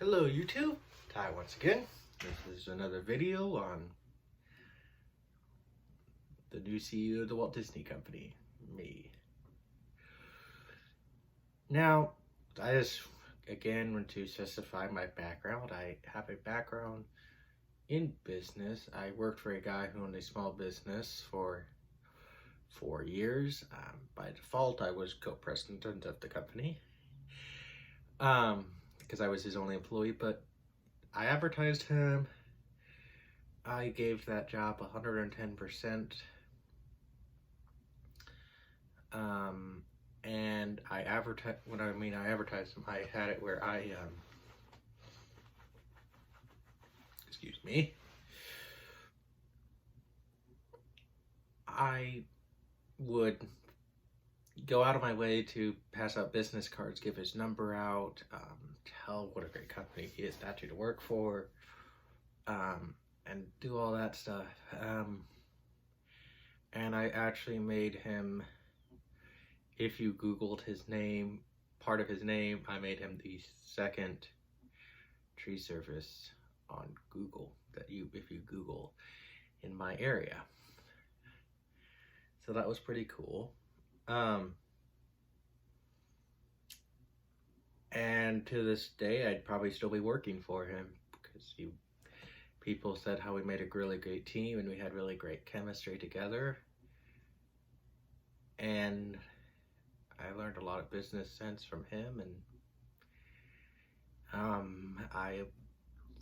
Hello YouTube, Ty once again. This is another video on the new CEO of the Walt Disney Company, me. Now, I just again want to specify my background. I have a background in business. I worked for a guy who owned a small business for 4 years. By default, I was co-president of the company. Because I was his only employee, but I advertised him. I gave that job 110%. And I advertised, I advertised him, I had it where excuse me, I would go out of my way to pass out business cards, give his number out, tell what a great company he is to work for, and do all that stuff. And I actually made him, if you Googled his name, part of his name, I made him the second tree service on Google, if you Google in my area. So that was pretty cool. And to this day, I'd probably still be working for him because people said how we made a really great team and we had really great chemistry together. And I learned a lot of business sense from him, and I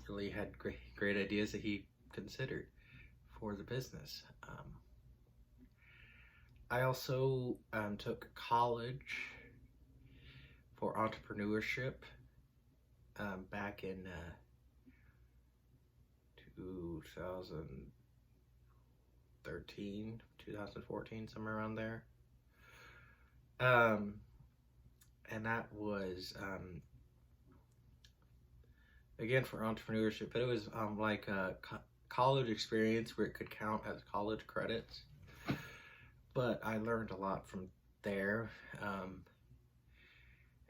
really had great ideas that he considered for the business. I also took college for entrepreneurship back in 2013, 2014, somewhere around there. And that was again for entrepreneurship, but it was like a college experience where it could count as college credits. But I learned a lot from there.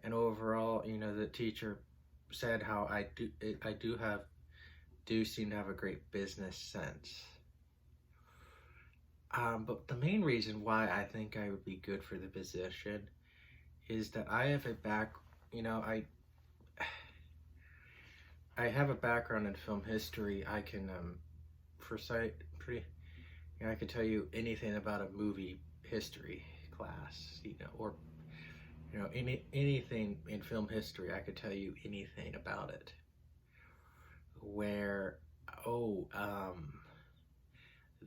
And overall, the teacher said how I do seem to have a great business sense. But the main reason why I think I would be good for the position is that I have I have a background in film history. I can I can tell you anything about a movie history class, or anything in film history. I could tell you anything about it. Where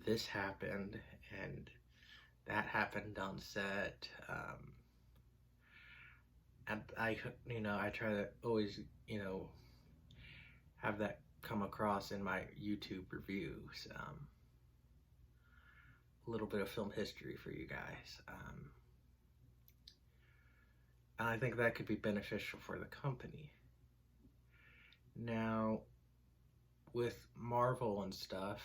this happened and that happened on set, and I try to always have that come across in my YouTube reviews. A little bit of film history for you guys, and I think that could be beneficial for the company. Now, with Marvel and stuff,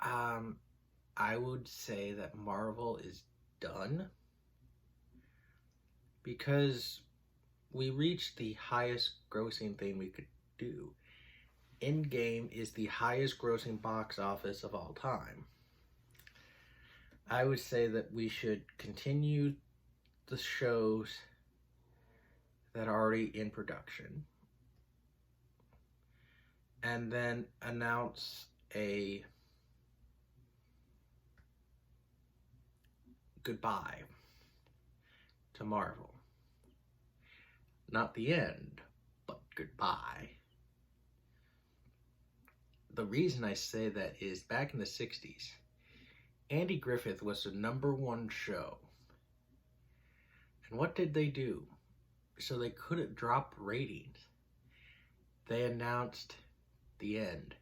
I would say that Marvel is done because we reached the highest grossing thing we could do. Endgame is the highest grossing box office of all time. I would say that we should continue the shows that are already in production and then announce a goodbye to Marvel. Not the end, but goodbye. The reason I say that is back in the 60s, Andy Griffith was the #1 show. And what did they do? So they couldn't drop ratings. They announced the end.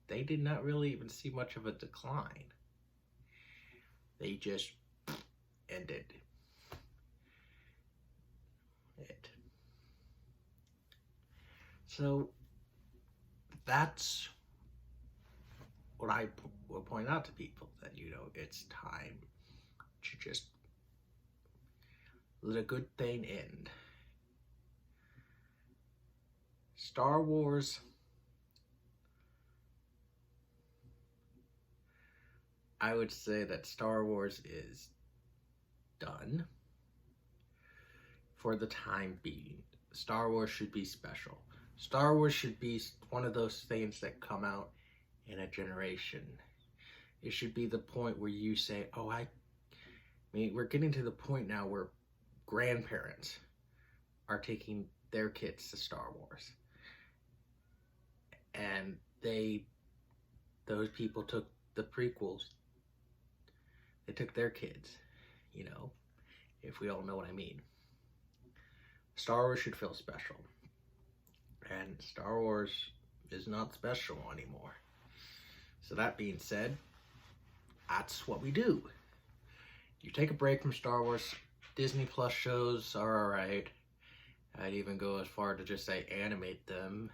They did not really even see much of a decline. They just ended it. So that's what I will point out to people, that it's time to just let a good thing end. Star Wars, I would say that Star Wars is done for the time being. Star Wars should be special. Star Wars should be one of those things that come out in a generation. It should be the point where you say, oh, I mean, we're getting to the point now where grandparents are taking their kids to Star Wars. And those people took the prequels. They took their kids, you know, if we all know what I mean. Star Wars should feel special. And Star Wars is not special anymore. So that being said, that's what we do. You take a break from Star Wars. Disney Plus shows are alright. I'd even go as far to just say animate them.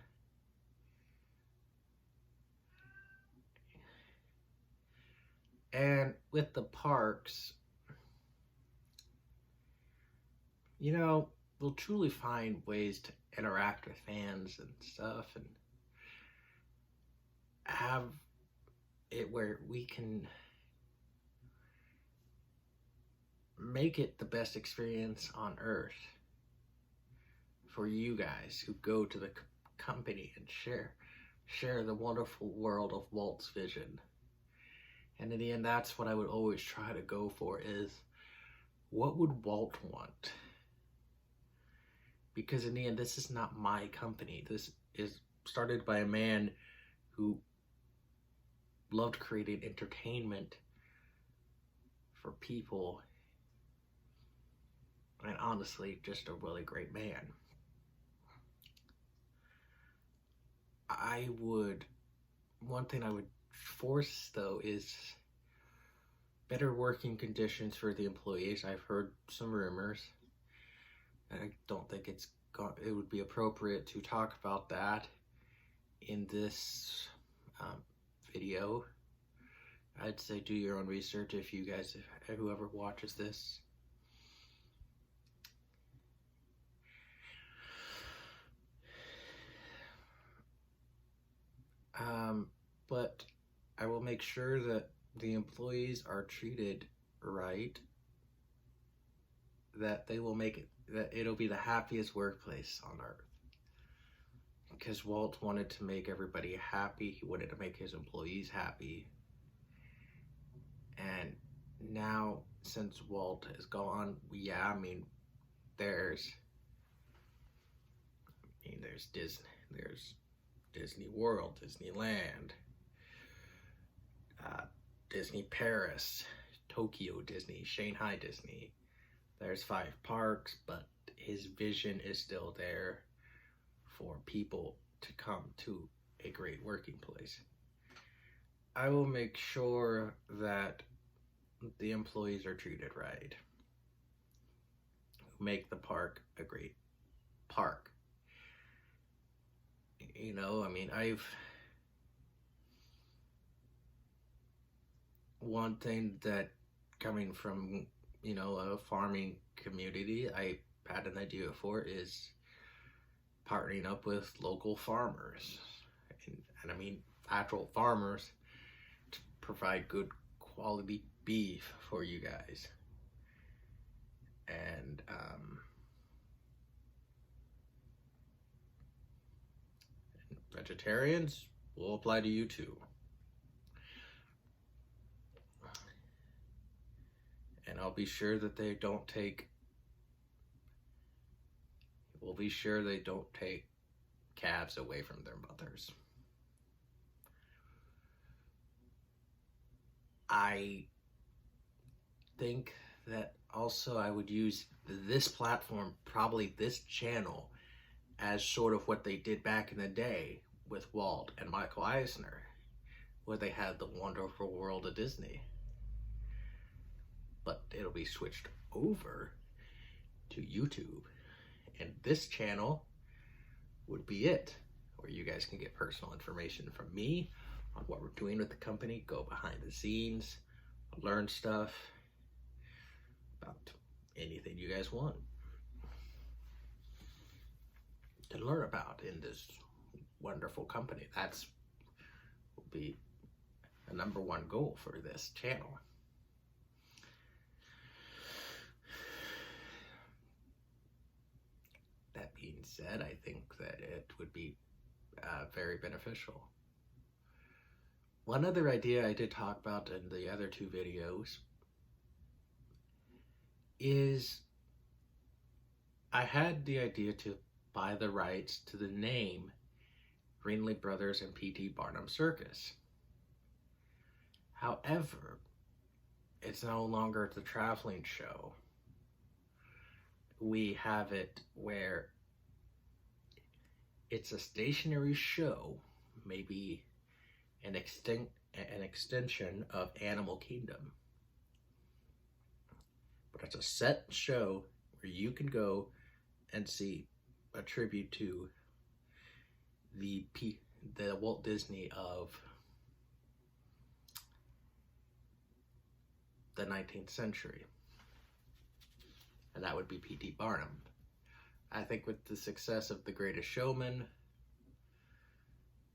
And with the parks, you know, we'll truly find ways to interact with fans and stuff and have it where we can make it the best experience on earth for you guys who go to the company and share the wonderful world of Walt's vision. And in the end, that's what I would always try to go for, is what would Walt want? Because in the end, this is not my company. This is started by a man who loved creating entertainment for people. And honestly, just a really great man. One thing I would force, though, is better working conditions for the employees. I've heard some rumors, and I don't think it would be appropriate to talk about that in this video. I'd say do your own research if you guys, whoever watches this. But I will make sure that the employees are treated right, that they will make it, that it'll be the happiest workplace on earth. Because Walt wanted to make everybody happy. He wanted to make his employees happy. And now, since Walt is gone, yeah, I mean, there's Disney World, Disneyland, Disney Paris, Tokyo Disney, Shanghai Disney. There's 5 parks, but his vision is still there for people to come to a great working place. I will make sure that the employees are treated right, make the park a great park. You know, I mean, one thing that, coming from, you know, a farming community, I had an idea for is partnering up with local farmers, and I mean actual farmers, to provide good quality beef for you guys. And vegetarians will apply to you too. And I'll be sure that they don't take, we'll be sure they don't take calves away from their mothers. I think that also I would use this platform, probably this channel, as sort of what they did back in the day with Walt and Michael Eisner, where they had the wonderful world of Disney. But it'll be switched over to YouTube, and this channel would be it, where you guys can get personal information from me on what we're doing with the company, go behind the scenes, learn stuff about anything you guys want to learn about in this wonderful company. That's will be a #1 goal for this channel. That being said, I think that it would be very beneficial. One other idea I did talk about in the other 2 videos is I had the idea to buy the rights to the name Greenlee Brothers and P.T. Barnum Circus. However, it's no longer the traveling show. We have it where it's a stationary show, maybe an extension of Animal Kingdom. But it's a set show where you can go and see a tribute to the Walt Disney of the 19th century. And that would be P.T. Barnum. I think with the success of The Greatest Showman,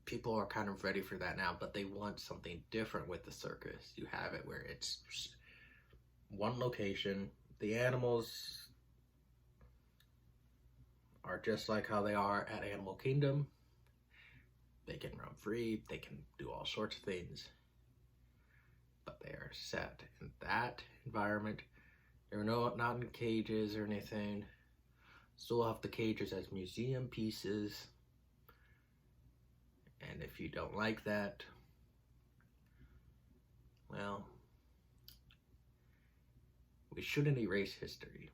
people are kind of ready for that now, but they want something different with the circus. You have it where it's one location. The animals are just like how they are at Animal Kingdom. They can run free, they can do all sorts of things, but they are set in that environment. They're not in cages or anything. Still have the cages as museum pieces. And if you don't like that, well, we shouldn't erase history.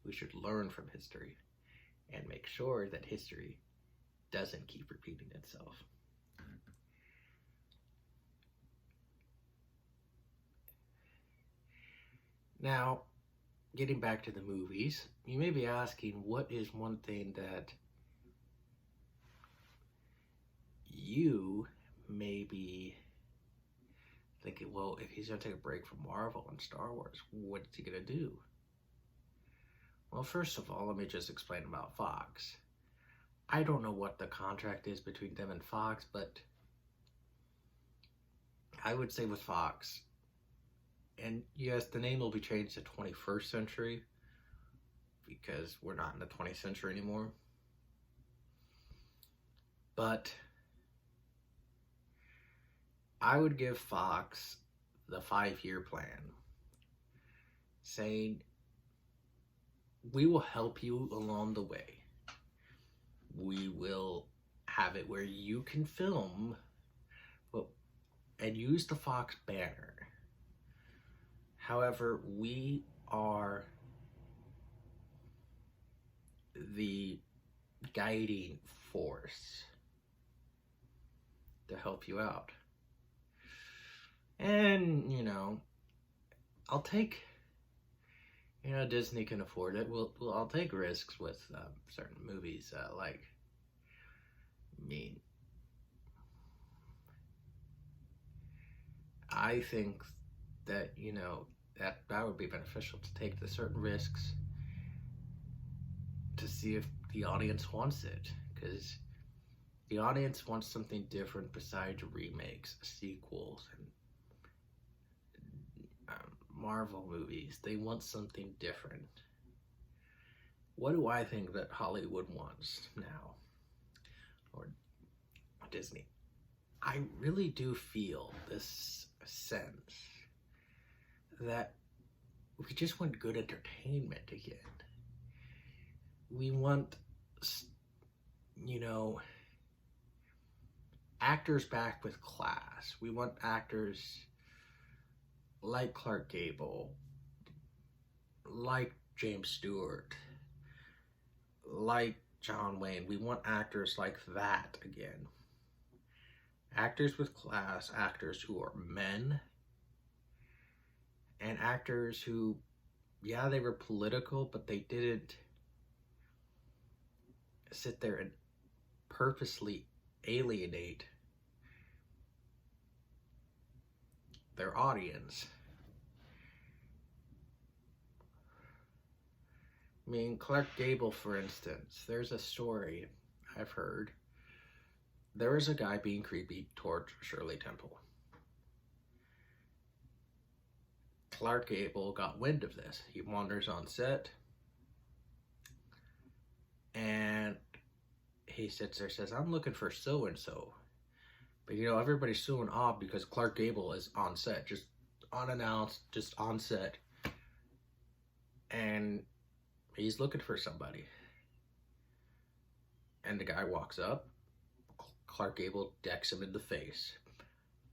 We should learn from history and make sure that history doesn't keep repeating itself. Now, getting back to the movies, you may be asking, what is one thing that you may be thinking, well, if he's going to take a break from Marvel and Star Wars, what's he going to do? Well, first of all, let me just explain about Fox. I don't know what the contract is between them and Fox, but I would say with Fox, and yes, the name will be changed to 21st Century because we're not in the 20th century anymore. But I would give Fox the 5-year plan, saying, we will help you along the way. We will have it where you can film and use the Fox banner. However, we are the guiding force to help you out. And, I'll take, Disney can afford it. I'll take risks with certain movies, I think that, that would be beneficial to take the certain risks to see if the audience wants it, because the audience wants something different besides remakes, sequels, and Marvel movies. They want something different. What do I think that Hollywood wants now, or Disney? I really do feel this sense that we just want good entertainment again. We want, actors back with class. We want actors like Clark Gable, like James Stewart, like John Wayne. We want actors like that again. Actors with class, actors who are men, and actors who, yeah, they were political, but they didn't sit there and purposely alienate their audience. I mean, Clark Gable, for instance, there's a story I've heard. There was a guy being creepy towards Shirley Temple. Clark Gable got wind of this. He wanders on set, and he sits there, says, "I'm looking for so-and-so." But everybody's suing off because Clark Gable is on set, just unannounced, just on set. And he's looking for somebody. And the guy walks up. Clark Gable decks him in the face.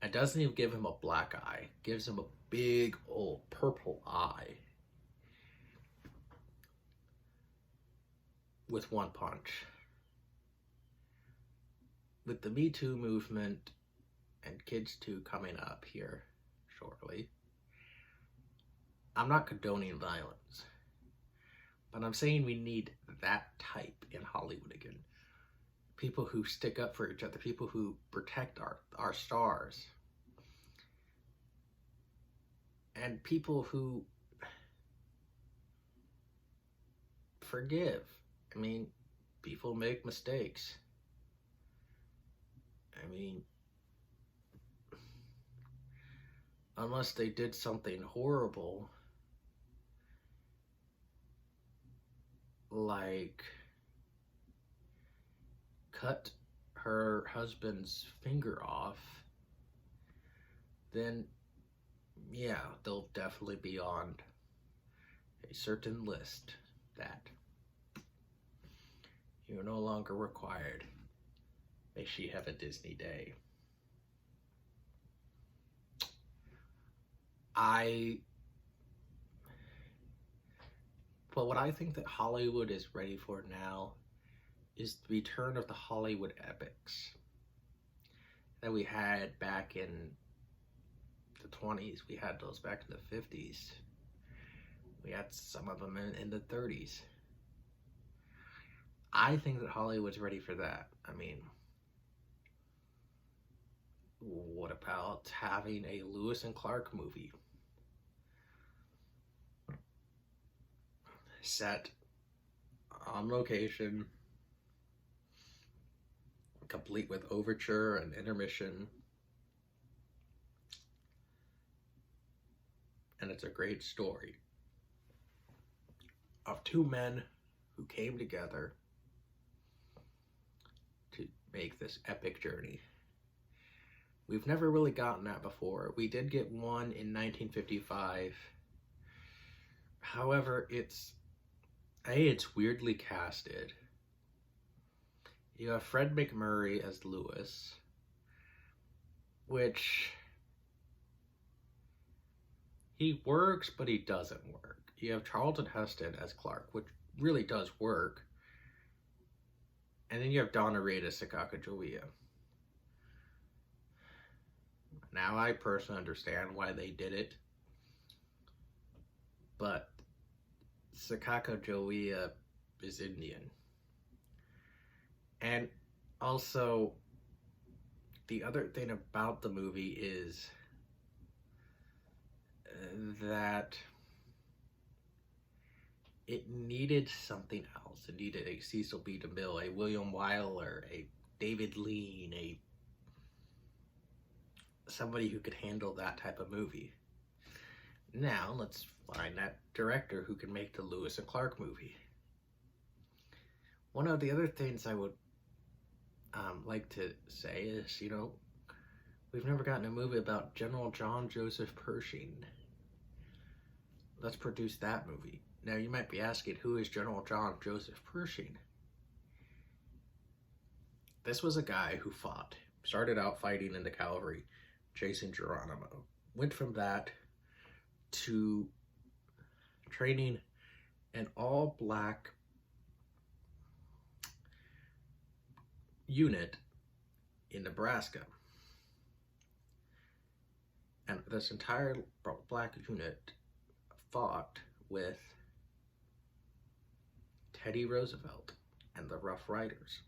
And doesn't even give him a black eye. Gives him a big old purple eye. With one punch. With the Me Too movement and Kids 2 coming up here shortly, I'm not condoning violence, but I'm saying we need that type in Hollywood again. People who stick up for each other, people who protect our stars, and people who forgive. I mean, people make mistakes. I mean, unless they did something horrible, like cut her husband's finger off, then yeah, they'll definitely be on a certain list that you're no longer required. May she have a Disney day. But what I think that Hollywood is ready for now is the return of the Hollywood epics that we had back in the 20s. We had those back in the 50s. We had some of them in the 30s. I think that Hollywood's ready for that. I mean, what about having a Lewis and Clark movie set on location, complete with overture and intermission, and it's a great story of two men who came together to make this epic journey. We've never really gotten that before. We did get one in 1955. However, it's weirdly casted. You have Fred MacMurray as Lewis, which he works, but he doesn't work. You have Charlton Heston as Clark, which really does work. And then you have Donna Reed as Sacagawea. Now, I personally understand why they did it, but Sacagawea is Indian. And also, the other thing about the movie is that it needed something else. It needed a Cecil B. DeMille, a William Wyler, a David Lean, somebody who could handle that type of movie. Now, let's find that director who can make the Lewis and Clark movie. One of the other things I would like to say is, we've never gotten a movie about General John Joseph Pershing. Let's produce that movie. Now, you might be asking, who is General John Joseph Pershing? This was a guy who started out fighting in the cavalry, chasing Geronimo. Went from that to training an all-black unit in Nebraska. And this entire black unit fought with Teddy Roosevelt and the Rough Riders.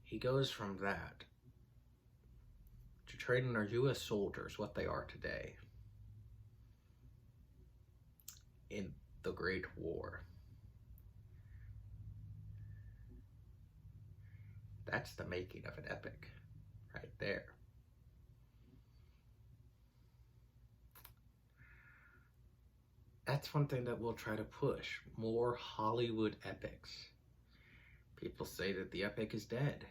He goes from that to training our U.S. soldiers what they are today in the Great War. That's the making of an epic right there. That's one thing that we'll try to push. More Hollywood epics. People say that the epic is dead.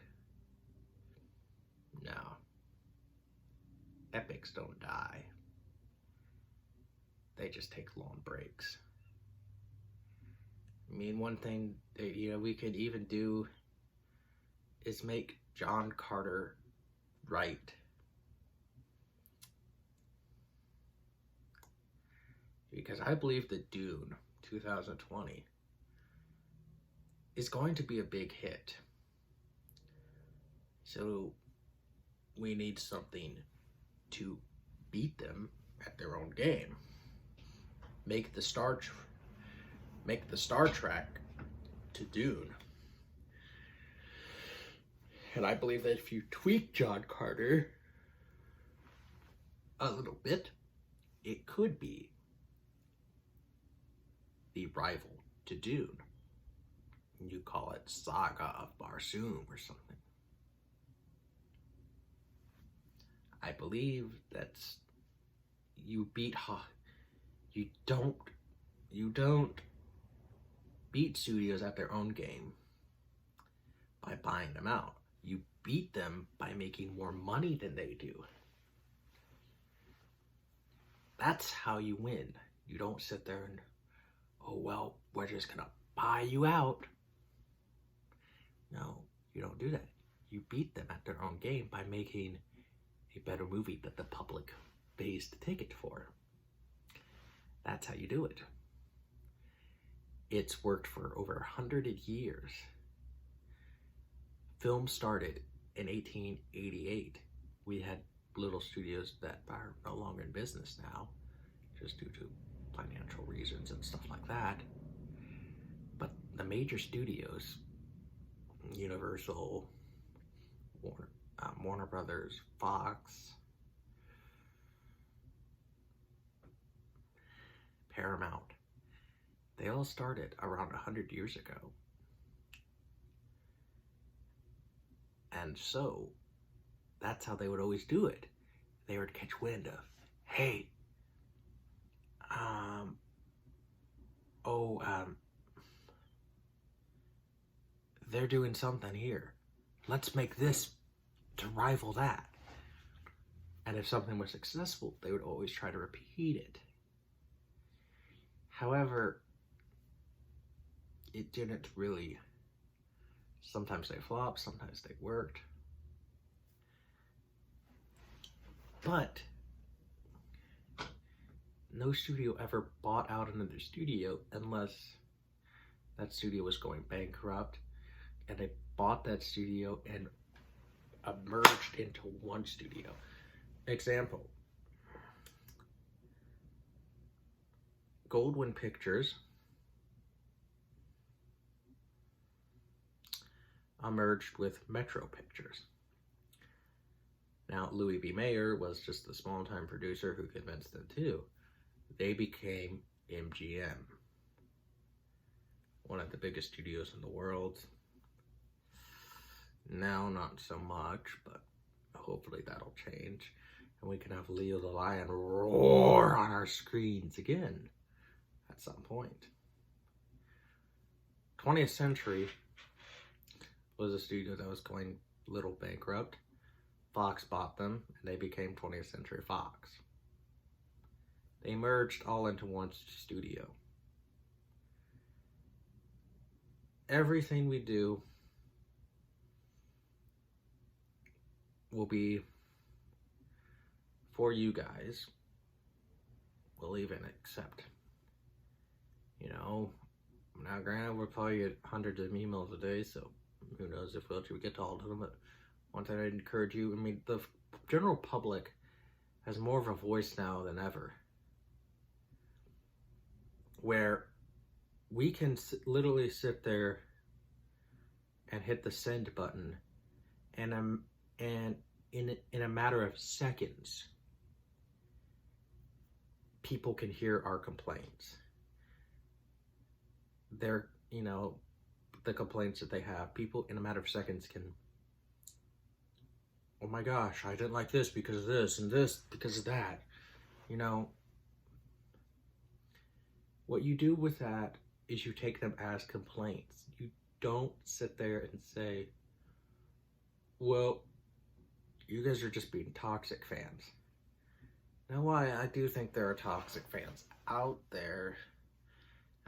No. Epics don't die. They just take long breaks. I mean, one thing that, we could even do is make John Carter right. Because I believe that Dune 2020 is going to be a big hit. So we need something to beat them at their own game. Make the Star Trek to Dune. And I believe that if you tweak John Carter a little bit, it could be the rival to Dune. You call it Saga of Barsoom or something. I believe that's you don't beat studios at their own game by buying them out. You beat them by making more money than they do. That's how you win. You don't sit there and, oh, well, we're just gonna buy you out. No, you don't do that. You beat them at their own game by making a better movie that the public pays the ticket for. That's how you do it. It's worked for over 100 years. Film started in 1888. We had little studios that are no longer in business now, just due to financial reasons and stuff like that. But the major studios, Universal, Warner Brothers, Fox, Paramount, they all started around 100 years ago. And so, that's how they would always do it. They would catch wind of, hey, they're doing something here. Let's make this to rival that. And if something was successful, they would always try to repeat it. However, it didn't really. Sometimes they flopped, sometimes they worked. But no studio ever bought out another studio unless that studio was going bankrupt and they bought that studio and merged into one studio. Example, Goldwyn Pictures merged with Metro Pictures. Now, Louis B. Mayer was just the small-time producer who convinced them to. They became MGM, one of the biggest studios in the world. Now, not so much, but hopefully that'll change. And we can have Leo the Lion roar on our screens again at some point. 20th Century was a studio that was going a little bankrupt. Fox bought them, and they became 20th Century Fox. They merged all into one studio. Everything we do will be for you guys. We'll even accept, now granted, we'll probably get hundreds of emails a day, so who knows if we'll actually get to all of them, but one thing I'd encourage you, the general public has more of a voice now than ever, where we can literally sit there and hit the send button, and in a matter of seconds, people can hear our complaints. their, the complaints that they have. People in a matter of seconds can, oh my gosh, I didn't like this because of this and this because of that. What you do with that is you take them as complaints. You don't sit there and say, well, you guys are just being toxic fans. Now, I do think there are toxic fans out there.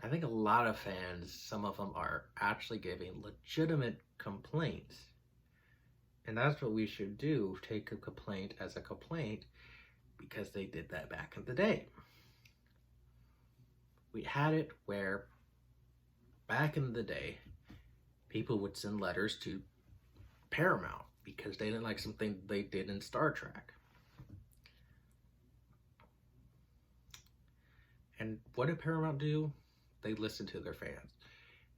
I think a lot of fans, some of them are actually giving legitimate complaints. And that's what we should do, take a complaint as a complaint, because they did that back in the day. We had it where, back in the day, people would send letters to Paramount because they didn't like something they did in Star Trek. And what did Paramount do? They listened to their fans.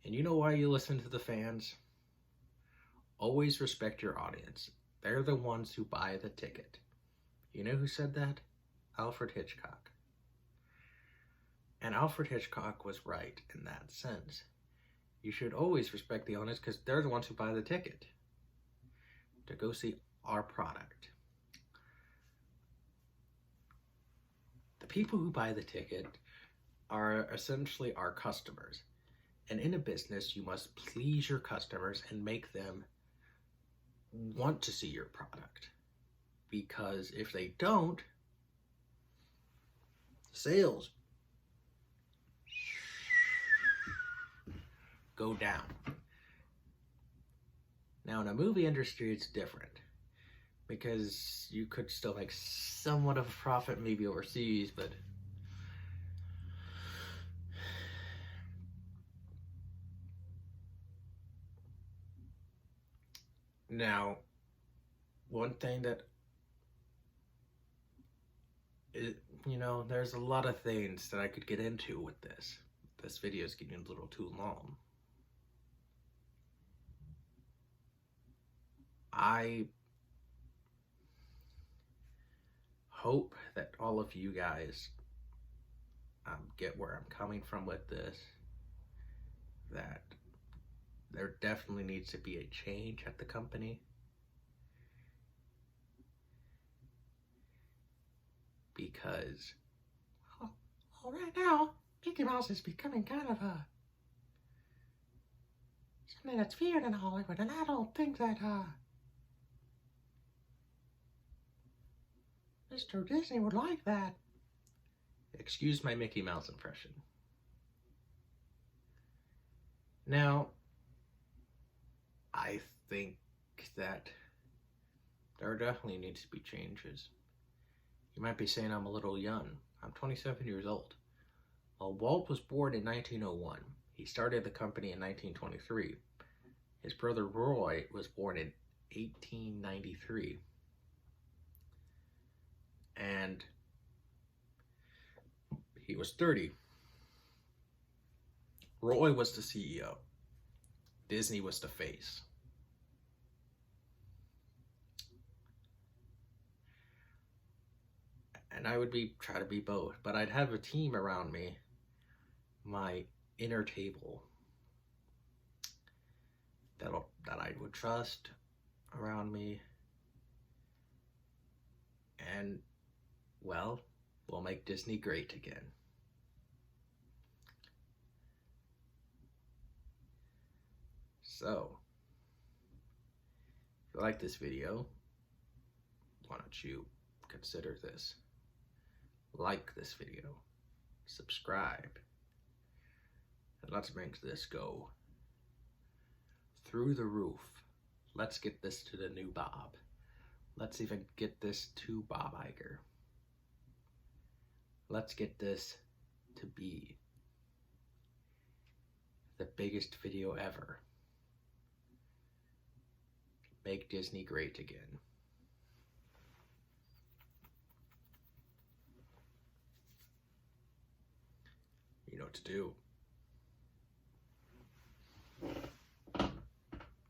And you know why you listen to the fans? Always respect your audience. They're the ones who buy the ticket. You know who said that? Alfred Hitchcock. And Alfred Hitchcock was right in that sense. You should always respect the audience because they're the ones who buy the ticket to go see our product. The people who buy the ticket are essentially our customers. And in a business, you must please your customers and make them want to see your product. Because if they don't, sales go down. Now, in a movie industry, it's different. Because you could still make somewhat of a profit maybe overseas, but now, one thing that there's a lot of things that I could get into with this. This video is getting a little too long. I hope that all of you guys get where I'm coming from with this. That there definitely needs to be a change at the company. Because, well, right now, Mickey Mouse is becoming kind of something that's feared in Hollywood, and I don't think that Mr. Disney would like that. Excuse my Mickey Mouse impression. Now, I think that there definitely needs to be changes. You might be saying I'm a little young. I'm 27 years old. Well, Walt was born in 1901. He started the company in 1923. His brother Roy was born in 1893. And he was 30. Roy was the CEO. Disney was the face. And I would try to be both, but I'd have a team around me, my inner table, that I would trust around me, and, well, we'll make Disney great again. So, if you like this video, why don't you consider this? Like this video, subscribe, and let's make this go through the roof. Let's get this to the new Bob. Let's even get this to Bob Iger. Let's get this to be the biggest video ever. Make Disney great again. You know what to do.